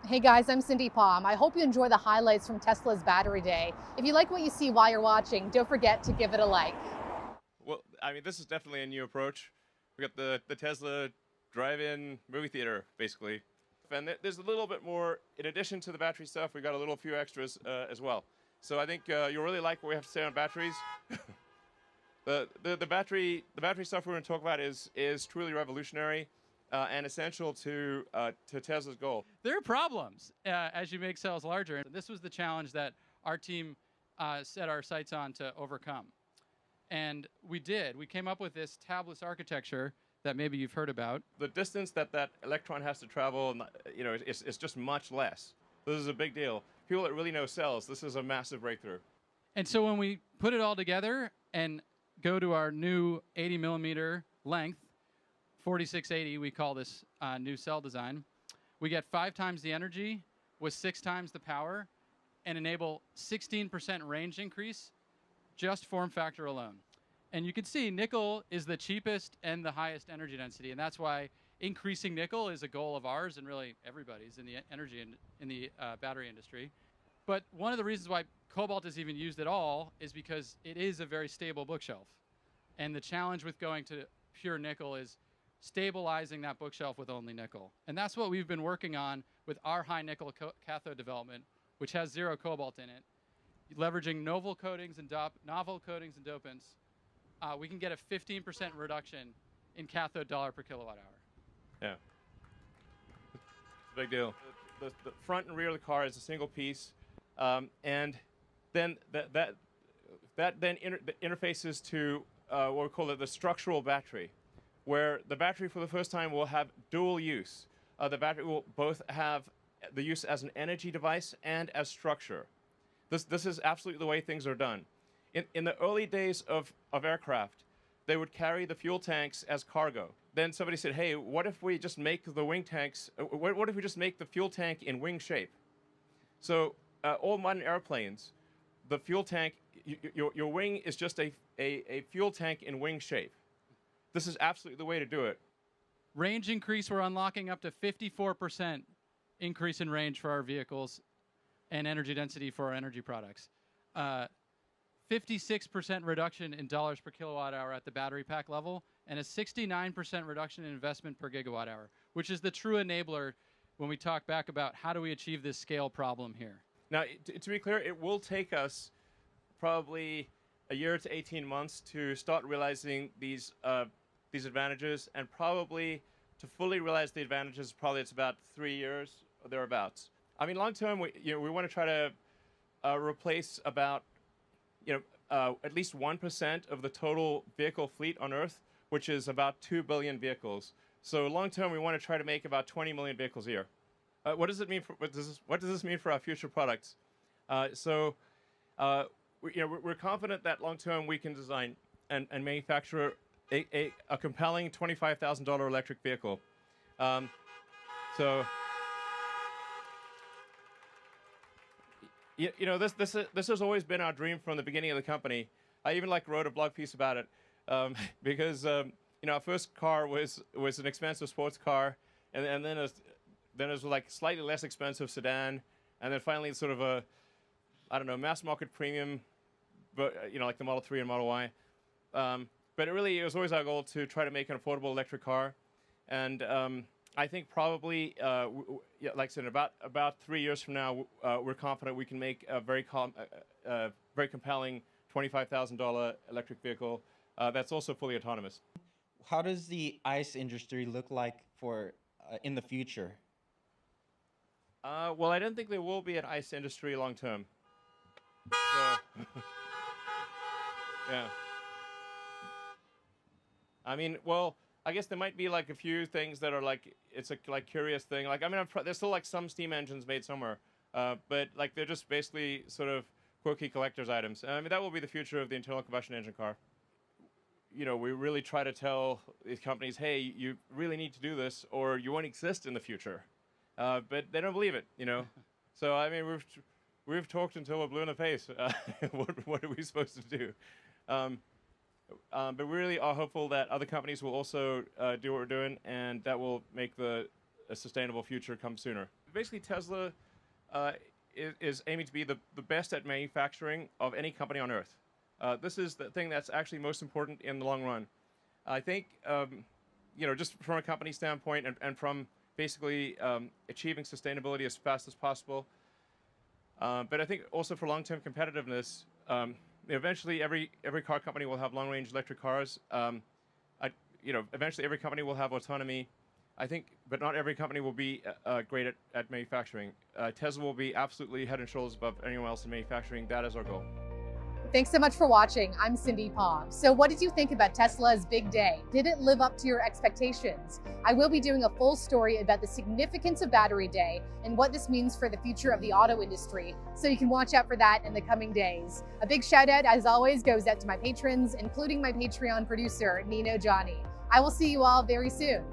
Hey guys, I'm Cindy Palm. I hope you enjoy the highlights from Tesla's Battery Day. If you like what you see while you're watching, don't forget to give it a like. Well, I mean, this is definitely a new approach. We got the Tesla drive-in movie theater, basically. And there's a little bit more, in addition to the battery stuff, we got a little few extras as well. So I think you'll really like what we have to say on batteries. The battery stuff we're going to talk about is truly revolutionary and essential to Tesla's goal. There are problems as you make cells larger. And this was the challenge that our team set our sights on to overcome. And we did. We came up with this tabless architecture that maybe you've heard about. The distance that electron has to travel, is just much less. This is a big deal. People that really know cells, this is a massive breakthrough. And so when we put it all together and go to our new 80 millimeter length, 4680, we call this new cell design, we get 5 times the energy with 6 times the power and enable 16% range increase, just form factor alone. And you can see nickel is the cheapest and the highest energy density, and that's why increasing nickel is a goal of ours and really everybody's in the battery industry. But one of the reasons why cobalt is even used at all is because it is a very stable bookshelf. And the challenge with going to pure nickel is stabilizing that bookshelf with only nickel. And that's what we've been working on with our high nickel cathode development, which has 0 cobalt in it. Leveraging novel coatings and dopants, we can get a 15% reduction in cathode dollar per kilowatt hour. Yeah, it's a big deal. The front and rear of the car is a single piece, and then that then interfaces to what we call the structural battery, where the battery for the first time will have dual use. The battery will both have the use as an energy device and as structure. This is absolutely the way things are done. In the early days of aircraft, they would carry the fuel tanks as cargo. Then somebody said, hey, what if we just make the wing tanks, what if we just make the fuel tank in wing shape? So all modern airplanes, the fuel tank, your wing is just a fuel tank in wing shape. This is absolutely the way to do it. Range increase, we're unlocking up to 54% increase in range for our vehicles and energy density for our energy products. 56% reduction in dollars per kilowatt hour at the battery pack level, and a 69% reduction in investment per gigawatt hour, which is the true enabler when we talk back about how do we achieve this scale problem here. Now, to be clear, it will take us probably a year to 18 months to start realizing these advantages, and probably to fully realize the advantages, probably it's about 3 years or thereabouts. I mean, long term, we want to try to replace about at least 1% of the total vehicle fleet on Earth, which is about 2 billion vehicles. So long term, we want to try to make about 20 million vehicles a year. What does it mean for what does this mean for our future products? We're confident that long term we can design and manufacture a compelling $25,000 electric vehicle. This has always been our dream from the beginning of the company. I even wrote a blog piece about it because our first car was an expensive sports car, and then it was like slightly less expensive sedan, and then finally sort of a mass market premium, but like the Model 3 and Model Y. But it was always our goal to try to make an affordable electric car, and I think probably, like I said, about 3 years from now, we're confident we can make a very compelling $25,000 electric vehicle that's also fully autonomous. How does the ICE industry look like for in the future? Well, I don't think there will be an ICE industry long term. So yeah. I mean, well, I guess there might be a few things that are it's a curious thing. There's still some steam engines made somewhere, but they're just basically sort of quirky collector's items. I mean, that will be the future of the internal combustion engine car. We really try to tell these companies, hey, you really need to do this, or you won't exist in the future. But they don't believe it, So I mean, we've talked until we're blue in the face. What are we supposed to do? But we really are hopeful that other companies will also do what we're doing, and that will make a sustainable future come sooner. basically Tesla is aiming to be the best at manufacturing of any company on Earth. This is the thing that's actually most important in the long run. I think, just from a company standpoint and from basically achieving sustainability as fast as possible. But I think also for long-term competitiveness, eventually every car company will have long-range electric cars. Eventually every company will have autonomy. I think, but not every company will be great at manufacturing. Tesla will be absolutely head and shoulders above anyone else in manufacturing. That is our goal. Thanks so much for watching. I'm Cindy Palm. So what did you think about Tesla's big day? Did it live up to your expectations? I will be doing a full story about the significance of Battery Day and what this means for the future of the auto industry. So you can watch out for that in the coming days. A big shout out, as always, goes out to my patrons, including my Patreon producer, Nino Johnny. I will see you all very soon.